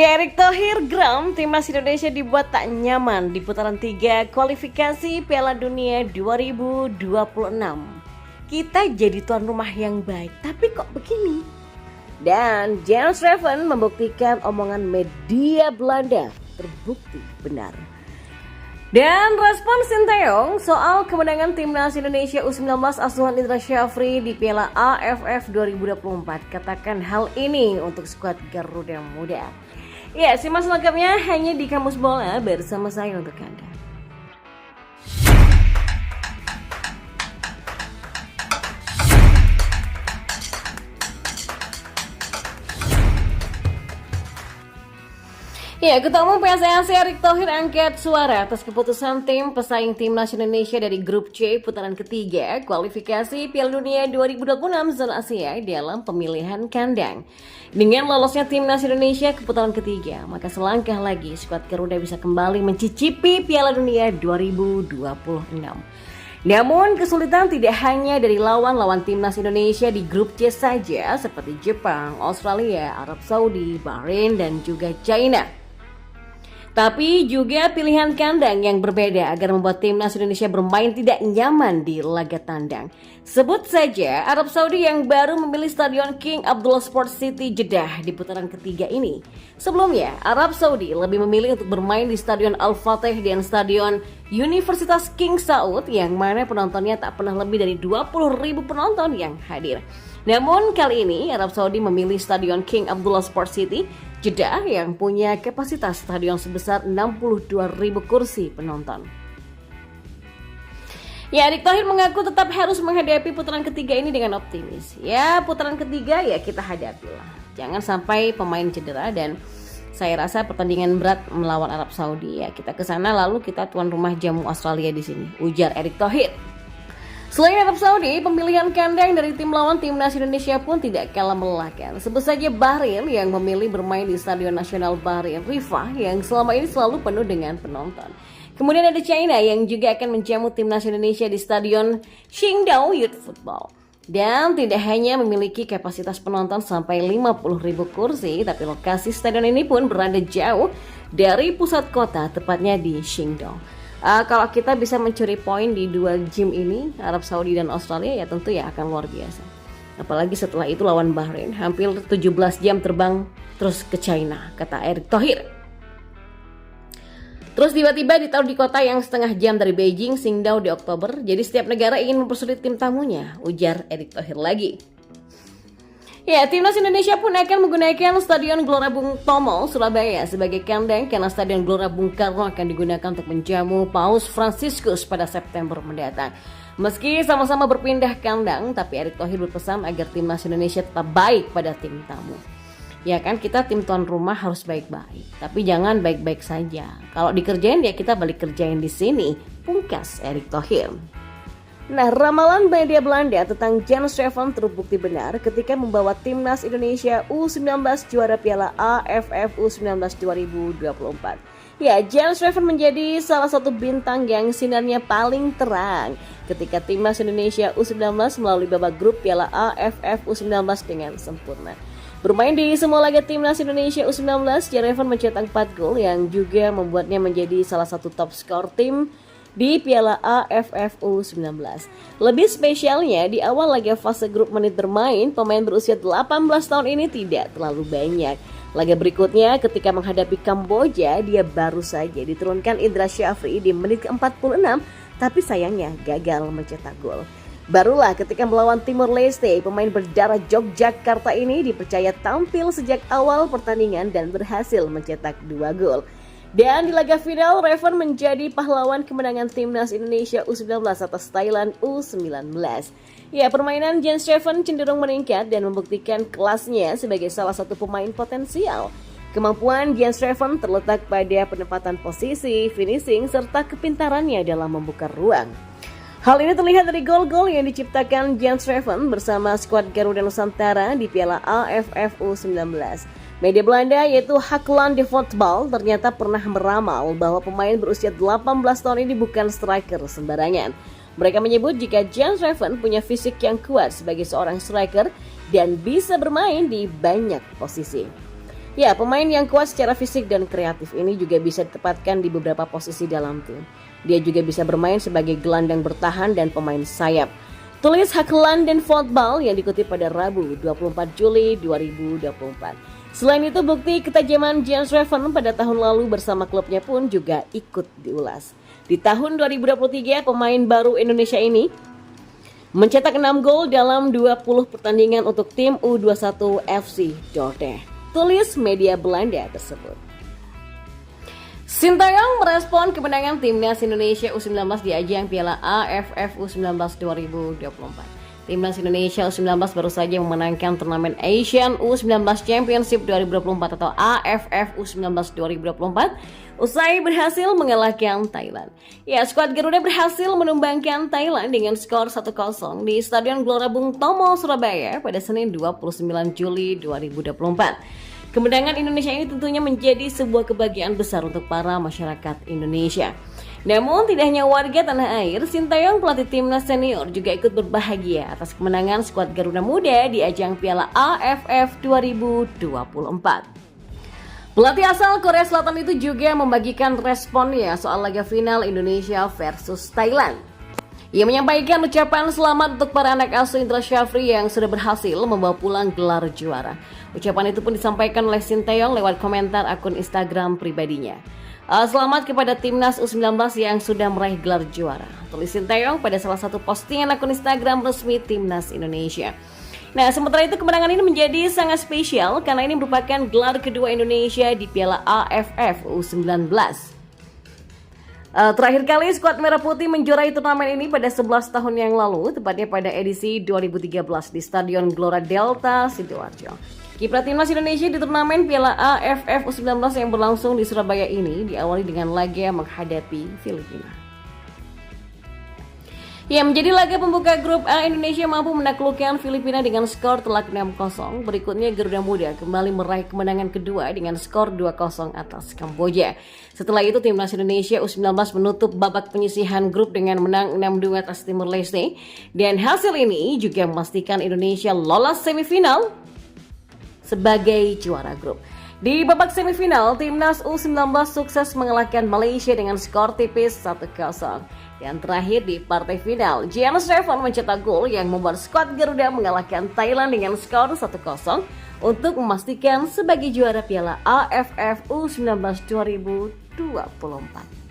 Ya, Erick Thohir geram timnas Indonesia dibuat tak nyaman di putaran 3 kualifikasi Piala Dunia 2026. Kita jadi tuan rumah yang baik, tapi kok begini? Dan Jens Schreven membuktikan omongan media Belanda terbukti benar. Dan respon Sinteyong soal kemenangan timnas Indonesia U19 asuhan Indra Syafri di Piala AFF 2024, katakan hal ini untuk skuad Garuda Muda. Ya, simak selengkapnya hanya di Kamus Bola bersama saya untuk Anda. Ya, Ketua Umum PSSI Erick Thohir angkat suara atas keputusan tim pesaing timnas Indonesia dari Grup C putaran ketiga kualifikasi Piala Dunia 2026 zona Asia dalam pemilihan kandang. Dengan lolosnya timnas Indonesia ke putaran ketiga, maka selangkah lagi skuad Garuda bisa kembali mencicipi Piala Dunia 2026. Namun kesulitan tidak hanya dari lawan-lawan timnas Indonesia di Grup C saja seperti Jepang, Australia, Arab Saudi, Bahrain, dan juga China. Tapi juga pilihan kandang yang berbeda agar membuat timnas Indonesia bermain tidak nyaman di laga tandang. Sebut saja Arab Saudi yang baru memilih Stadion King Abdullah Sports City Jeddah di putaran ketiga ini. Sebelumnya, Arab Saudi lebih memilih untuk bermain di Stadion Al-Fateh dan Stadion Universitas King Saud yang mana penontonnya tak pernah lebih dari 20.000 penonton yang hadir. Namun kali ini Arab Saudi memilih Stadion King Abdullah Sports City Jeddah yang punya kapasitas stadion sebesar 62.000 kursi penonton. Ya, Erick Thohir mengaku tetap harus menghadapi putaran ketiga ini dengan optimis. Ya, putaran ketiga ya kita hadapilah. Jangan sampai pemain cedera dan saya rasa pertandingan berat melawan Arab Saudi ya kita ke sana lalu kita tuan rumah jamu Australia di sini, ujar Erick Thohir. Selain Arab Saudi, pemilihan kandang dari tim lawan timnas Indonesia pun tidak kalah melelahkan. Sebut saja Bahrain yang memilih bermain di Stadion Nasional Bahrain Rifah yang selama ini selalu penuh dengan penonton. Kemudian ada China yang juga akan menjamu timnas Indonesia di Stadion Qingdao Youth Football. Dan tidak hanya memiliki kapasitas penonton sampai 50.000 kursi, tapi lokasi stadion ini pun berada jauh dari pusat kota, tepatnya di Qingdao. Kalau kita bisa mencuri poin di dua gym ini, Arab Saudi dan Australia, ya tentu ya akan luar biasa. Apalagi setelah itu lawan Bahrain, hampir 17 jam terbang terus ke China, kata Erick Thohir. Terus tiba-tiba ditaruh di kota yang setengah jam dari Beijing, Qingdao di Oktober, jadi setiap negara ingin mempersulit tim tamunya, ujar Erick Thohir lagi. Ya, timnas Indonesia pun akan menggunakan Stadion Gelora Bung Tomo, Surabaya sebagai kandang karena Stadion Gelora Bung Karno akan digunakan untuk menjamu Paus Fransiskus pada September mendatang. Meski sama-sama berpindah kandang, tapi Erick Thohir berpesan agar timnas Indonesia tetap baik pada tim tamu. Ya kan, kita tim tuan rumah harus baik-baik, tapi jangan baik-baik saja. Kalau dikerjain ya kita balik kerjain di sini, pungkas Erick Thohir. Nah, ramalan media Belanda tentang Jens Schreven terbukti benar ketika membawa timnas Indonesia U19 juara Piala AFF U19 2024. Ya, Jens Schreven menjadi salah satu bintang yang sinarnya paling terang ketika timnas Indonesia U19 melalui babak grup Piala AFF U19 dengan sempurna. Bermain di semua laga timnas Indonesia U19, Schreven mencetak 4 gol yang juga membuatnya menjadi salah satu top skor tim di Piala AFF U19. Lebih spesialnya, di awal laga fase grup menit bermain, pemain berusia 18 tahun ini tidak terlalu banyak. Laga berikutnya ketika menghadapi Kamboja, dia baru saja diturunkan Indra Syafri di menit ke-46, tapi sayangnya gagal mencetak gol. Barulah ketika melawan Timor Leste, pemain berdarah Yogyakarta ini dipercaya tampil sejak awal pertandingan dan berhasil mencetak 2 gol. Dan di laga final, Schreven menjadi pahlawan kemenangan timnas Indonesia U19 atas Thailand U19. Ya, permainan Jens Schreven cenderung meningkat dan membuktikan kelasnya sebagai salah satu pemain potensial. Kemampuan Jens Schreven terletak pada penempatan posisi, finishing, serta kepintarannya dalam membuka ruang. Hal ini terlihat dari gol-gol yang diciptakan Jens Schreven bersama skuad Garuda Nusantara di Piala AFF U19. Media Belanda yaitu Hakland de Voetbal ternyata pernah meramal bahwa pemain berusia 18 tahun ini bukan striker sembarangan. Mereka menyebut jika Jens Schreven punya fisik yang kuat sebagai seorang striker dan bisa bermain di banyak posisi. Ya, pemain yang kuat secara fisik dan kreatif ini juga bisa ditempatkan di beberapa posisi dalam tim. Dia juga bisa bermain sebagai gelandang bertahan dan pemain sayap. Tulis hak London Football yang dikutip pada Rabu 24 Juli 2024. Selain itu, bukti ketajaman James Raven pada tahun lalu bersama klubnya pun juga ikut diulas. Di tahun 2023, pemain baru Indonesia ini mencetak 6 gol dalam 20 pertandingan untuk tim U21 FC Dordrecht. Tulis media Belanda tersebut. Sintayong merespon kemenangan timnas Indonesia U19 di ajang Piala AFF U19 2024. Timnas Indonesia U19 baru saja memenangkan turnamen Asian U19 Championship 2024 atau AFF U19 2024 usai berhasil mengalahkan Thailand. Ya, skuad Garuda berhasil menumbangkan Thailand dengan skor 1-0 di Stadion Gelora Bung Tomo, Surabaya pada Senin 29 Juli 2024. Kemenangan Indonesia ini tentunya menjadi sebuah kebahagiaan besar untuk para masyarakat Indonesia. Namun tidak hanya warga tanah air, Sintayong pelatih timnas senior juga ikut berbahagia atas kemenangan skuad Garuda Muda di ajang Piala AFF 2024. Pelatih asal Korea Selatan itu juga membagikan responnya soal laga final Indonesia versus Thailand. Ia menyampaikan ucapan selamat untuk para anak asuh Indra Syafri yang sudah berhasil membawa pulang gelar juara. Ucapan itu pun disampaikan oleh Sintayong lewat komentar akun Instagram pribadinya. Selamat kepada timnas U19 yang sudah meraih gelar juara, tulis Sintayong pada salah satu postingan akun Instagram resmi timnas Indonesia. Nah, sementara itu kemenangan ini menjadi sangat spesial karena ini merupakan gelar kedua Indonesia di Piala AFF U19. Terakhir kali skuad Merah Putih menjuarai turnamen ini pada 11 tahun yang lalu, tepatnya pada edisi 2013 di Stadion Gelora Delta Sidoarjo. Kiprah timnas Indonesia di turnamen Piala AFF U19 yang berlangsung di Surabaya ini diawali dengan laga menghadapi Filipina. Ya, menjadi laga pembuka grup A, Indonesia mampu menaklukkan Filipina dengan skor telak 6-0. Berikutnya Garuda Muda kembali meraih kemenangan kedua dengan skor 2-0 atas Kamboja. Setelah itu timnas Indonesia U19 menutup babak penyisihan grup dengan menang 6-2 atas Timor Leste. Dan hasil ini juga memastikan Indonesia lolos semifinal sebagai juara grup. Di babak semifinal, timnas U19 sukses mengalahkan Malaysia dengan skor tipis 1-0. Dan terakhir di partai final, James Raven mencetak gol yang membuat skuad Garuda mengalahkan Thailand dengan skor 1-0 untuk memastikan sebagai juara Piala AFF U19 2024.